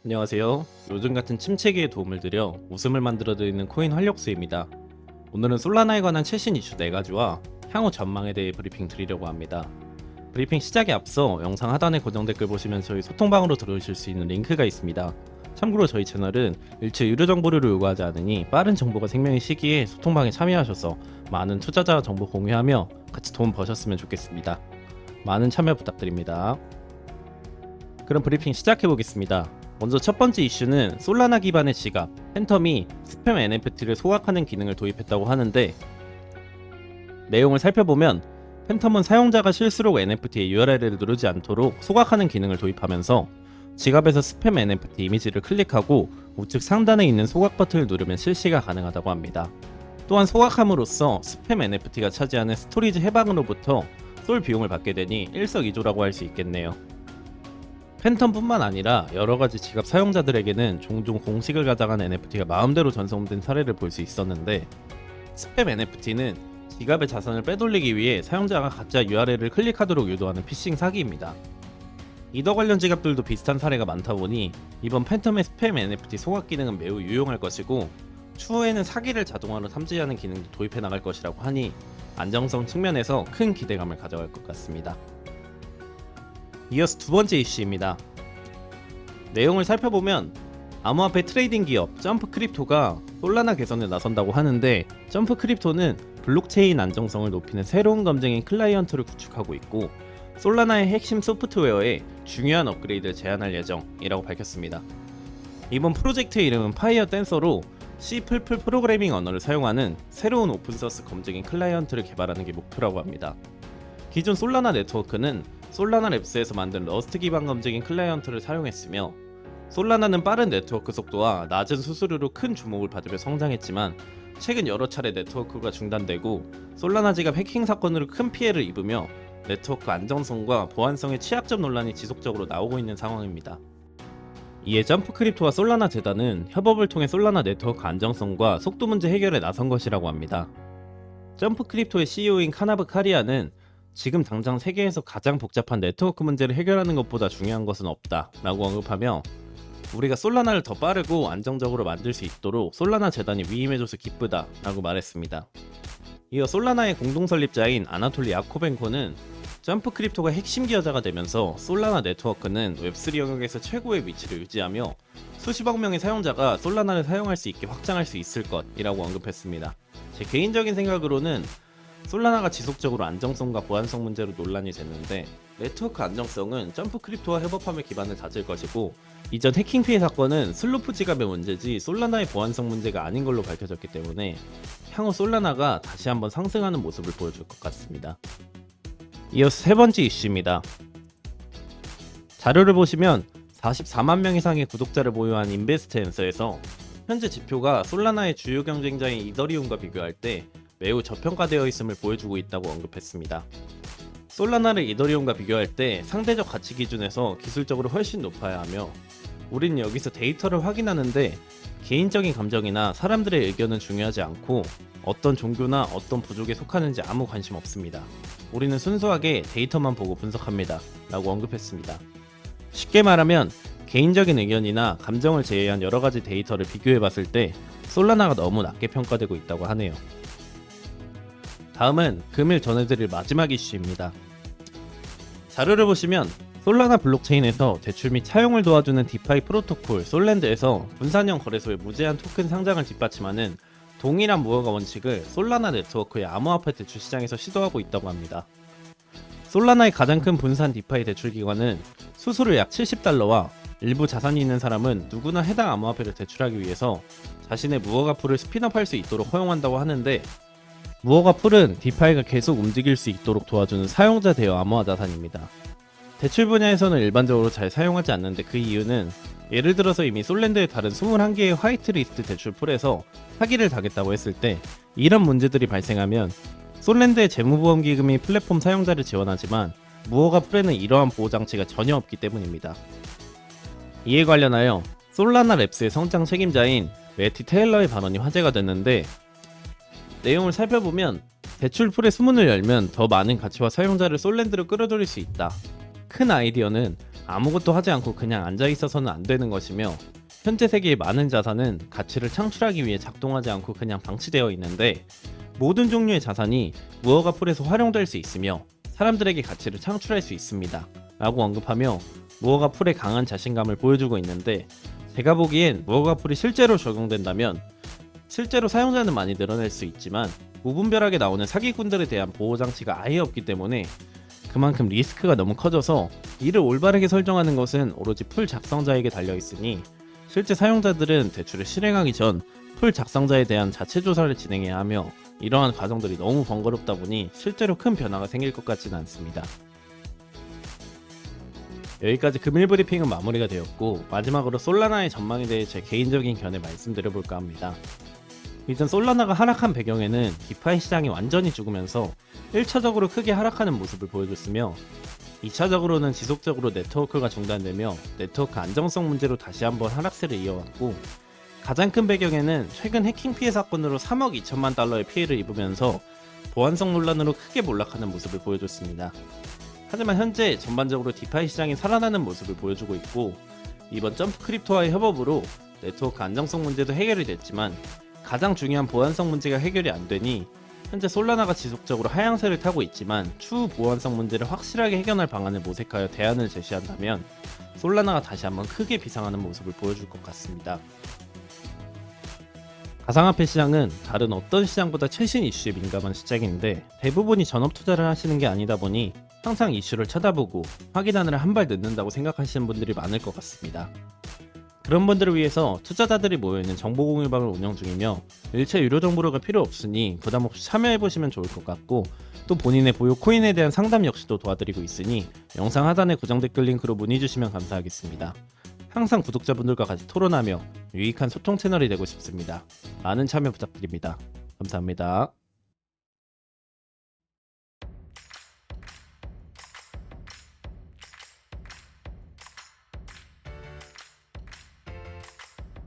안녕하세요. 요즘 같은 침체기에 도움을 드려 웃음을 만들어드리는 코인 활력수입니다. 오늘은 솔라나에 관한 최신 이슈 4가지와 향후 전망에 대해 브리핑 드리려고 합니다. 브리핑 시작에 앞서 영상 하단에 고정 댓글 보시면 저희 소통방으로 들어오실 수 있는 링크가 있습니다. 참고로 저희 채널은 일체 유료 정보를 요구하지 않으니 빠른 정보가 생명의 시기에 소통방에 참여하셔서 많은 투자자 정보 공유하며 같이 돈 버셨으면 좋겠습니다. 많은 참여 부탁드립니다. 그럼 브리핑 시작해 보겠습니다. 먼저 첫 번째 이슈는 솔라나 기반의 지갑, 팬텀이 스팸 NFT를 소각하는 기능을 도입했다고 하는데, 내용을 살펴보면 팬텀은 사용자가 실수로 NFT의 URL을 누르지 않도록 소각하는 기능을 도입하면서 지갑에서 스팸 NFT 이미지를 클릭하고 우측 상단에 있는 소각 버튼을 누르면 실시가 가능하다고 합니다. 또한 소각함으로써 스팸 NFT가 차지하는 스토리지 해방으로부터 솔 비용을 받게 되니 일석이조라고 할 수 있겠네요. 팬텀뿐만 아니라 여러가지 지갑 사용자들에게는 종종 공식을 가장한 NFT가 마음대로 전송된 사례를 볼 수 있었는데, 스팸 NFT는 지갑의 자산을 빼돌리기 위해 사용자가 가짜 URL을 클릭하도록 유도하는 피싱 사기입니다. 이더 관련 지갑들도 비슷한 사례가 많다 보니 이번 팬텀의 스팸 NFT 소각 기능은 매우 유용할 것이고, 추후에는 사기를 자동화로 탐지하는 기능도 도입해 나갈 것이라고 하니 안정성 측면에서 큰 기대감을 가져갈 것 같습니다. 이어서 두 번째 이슈입니다. 내용을 살펴보면 암호화폐 트레이딩 기업 점프 크립토가 솔라나 개선에 나선다고 하는데, 점프 크립토는 블록체인 안정성을 높이는 새로운 검증인 클라이언트를 구축하고 있고, 솔라나의 핵심 소프트웨어에 중요한 업그레이드를 제안할 예정이라고 밝혔습니다. 이번 프로젝트의 이름은 파이어 댄서로 C++ 프로그래밍 언어를 사용하는 새로운 오픈소스 검증인 클라이언트를 개발하는 게 목표라고 합니다. 기존 솔라나 네트워크는 솔라나 랩스에서 만든 러스트 기반 검증인 클라이언트를 사용했으며, 솔라나는 빠른 네트워크 속도와 낮은 수수료로 큰 주목을 받으며 성장했지만 최근 여러 차례 네트워크가 중단되고 솔라나 지갑 해킹 사건으로 큰 피해를 입으며 네트워크 안정성과 보안성의 취약점 논란이 지속적으로 나오고 있는 상황입니다. 이에 점프 크립토와 솔라나 재단은 협업을 통해 솔라나 네트워크 안정성과 속도 문제 해결에 나선 것이라고 합니다. 점프 크립토의 CEO인 카나브 카리아는 지금 당장 세계에서 가장 복잡한 네트워크 문제를 해결하는 것보다 중요한 것은 없다 라고 언급하며, 우리가 솔라나를 더 빠르고 안정적으로 만들 수 있도록 솔라나 재단이 위임해줘서 기쁘다 라고 말했습니다. 이어 솔라나의 공동 설립자인 아나톨리 야코벤코는 점프 크립토가 핵심 기여자가 되면서 솔라나 네트워크는 웹3 영역에서 최고의 위치를 유지하며 수십억 명의 사용자가 솔라나를 사용할 수 있게 확장할 수 있을 것이라고 언급했습니다. 제 개인적인 생각으로는 솔라나가 지속적으로 안정성과 보안성 문제로 논란이 됐는데, 네트워크 안정성은 점프 크립토와 협업함에 기반을 다질 것이고, 이전 해킹 피해 사건은 슬로프 지갑의 문제지 솔라나의 보안성 문제가 아닌 걸로 밝혀졌기 때문에 향후 솔라나가 다시 한번 상승하는 모습을 보여줄 것 같습니다. 이어서 세 번째 이슈입니다. 자료를 보시면 44만 명 이상의 구독자를 보유한 인베스트앤서에서 현재 지표가 솔라나의 주요 경쟁자인 이더리움과 비교할 때 매우 저평가되어 있음을 보여주고 있다고 언급했습니다. 솔라나를 이더리움과 비교할 때 상대적 가치 기준에서 기술적으로 훨씬 높아야 하며, 우린 여기서 데이터를 확인하는데 개인적인 감정이나 사람들의 의견은 중요하지 않고 어떤 종교나 어떤 부족에 속하는지 아무 관심 없습니다. 우리는 순수하게 데이터만 보고 분석합니다 라고 언급했습니다. 쉽게 말하면 개인적인 의견이나 감정을 제외한 여러가지 데이터를 비교해봤을 때 솔라나가 너무 낮게 평가되고 있다고 하네요. 다음은 금일 전해드릴 마지막 이슈입니다. 자료를 보시면 솔라나 블록체인에서 대출 및 차용을 도와주는 디파이 프로토콜 솔랜드에서 분산형 거래소의 무제한 토큰 상장을 뒷받침하는 동일한 무허가 원칙을 솔라나 네트워크의 암호화폐 대출 시장에서 시도하고 있다고 합니다. 솔라나의 가장 큰 분산 디파이 대출 기관은 수수료 약 $70와 일부 자산이 있는 사람은 누구나 해당 암호화폐를 대출하기 위해서 자신의 무허가 풀을 스핀업할 수 있도록 허용한다고 하는데, 무허가 풀은 디파이가 계속 움직일 수 있도록 도와주는 사용자 대여 암호화 자산입니다. 대출 분야에서는 일반적으로 잘 사용하지 않는데, 그 이유는 예를 들어서 이미 솔랜드의 다른 21개의 화이트리스트 대출 풀에서 사기를 당했다고 했을 때 이런 문제들이 발생하면 솔랜드의 재무보험기금이 플랫폼 사용자를 지원하지만 무허가 풀에는 이러한 보호장치가 전혀 없기 때문입니다. 이에 관련하여 솔라나 랩스의 성장 책임자인 매티 테일러의 발언이 화제가 됐는데, 내용을 살펴보면 대출 풀의 수문을 열면 더 많은 가치와 사용자를 솔랜드로 끌어들일 수 있다. 큰 아이디어는 아무것도 하지 않고 그냥 앉아 있어서는 안 되는 것이며, 현재 세계의 많은 자산은 가치를 창출하기 위해 작동하지 않고 그냥 방치되어 있는데, 모든 종류의 자산이 무허가 풀에서 활용될 수 있으며 사람들에게 가치를 창출할 수 있습니다 라고 언급하며 무허가 풀의 강한 자신감을 보여주고 있는데, 제가 보기엔 무허가 풀이 실제로 적용된다면 실제로 사용자는 많이 늘어날 수 있지만 무분별하게 나오는 사기꾼들에 대한 보호장치가 아예 없기 때문에 그만큼 리스크가 너무 커져서 이를 올바르게 설정하는 것은 오로지 풀 작성자에게 달려있으니, 실제 사용자들은 대출을 실행하기 전 풀 작성자에 대한 자체 조사를 진행해야 하며, 이러한 과정들이 너무 번거롭다 보니 실제로 큰 변화가 생길 것 같지는 않습니다. 여기까지 금일 브리핑은 마무리가 되었고, 마지막으로 솔라나의 전망에 대해 제 개인적인 견해 말씀드려볼까 합니다. 이전 솔라나가 하락한 배경에는 디파이 시장이 완전히 죽으면서 1차적으로 크게 하락하는 모습을 보여줬으며, 2차적으로는 지속적으로 네트워크가 중단되며 네트워크 안정성 문제로 다시 한번 하락세를 이어왔고, 가장 큰 배경에는 최근 해킹 피해 사건으로 3억 2천만 달러의 피해를 입으면서 보안성 논란으로 크게 몰락하는 모습을 보여줬습니다. 하지만 현재 전반적으로 디파이 시장이 살아나는 모습을 보여주고 있고, 이번 점프 크립토와의 협업으로 네트워크 안정성 문제도 해결이 됐지만 가장 중요한 보안성 문제가 해결이 안 되니 현재 솔라나가 지속적으로 하향세를 타고 있지만, 추후 보안성 문제를 확실하게 해결할 방안을 모색하여 대안을 제시한다면 솔라나가 다시 한번 크게 비상하는 모습을 보여줄 것 같습니다. 가상화폐 시장은 다른 어떤 시장보다 최신 이슈에 민감한 시장인데, 대부분이 전업 투자를 하시는 게 아니다 보니 항상 이슈를 쳐다보고 확인하느라 한 발 늦는다고 생각하시는 분들이 많을 것 같습니다. 그런 분들을 위해서 투자자들이 모여있는 정보공유방을 운영 중이며, 일체 유료 정보료가 필요 없으니 부담없이 참여해보시면 좋을 것 같고, 또 본인의 보유 코인에 대한 상담 역시도 도와드리고 있으니 영상 하단의 고정 댓글 링크로 문의주시면 감사하겠습니다. 항상 구독자분들과 같이 토론하며 유익한 소통 채널이 되고 싶습니다. 많은 참여 부탁드립니다. 감사합니다.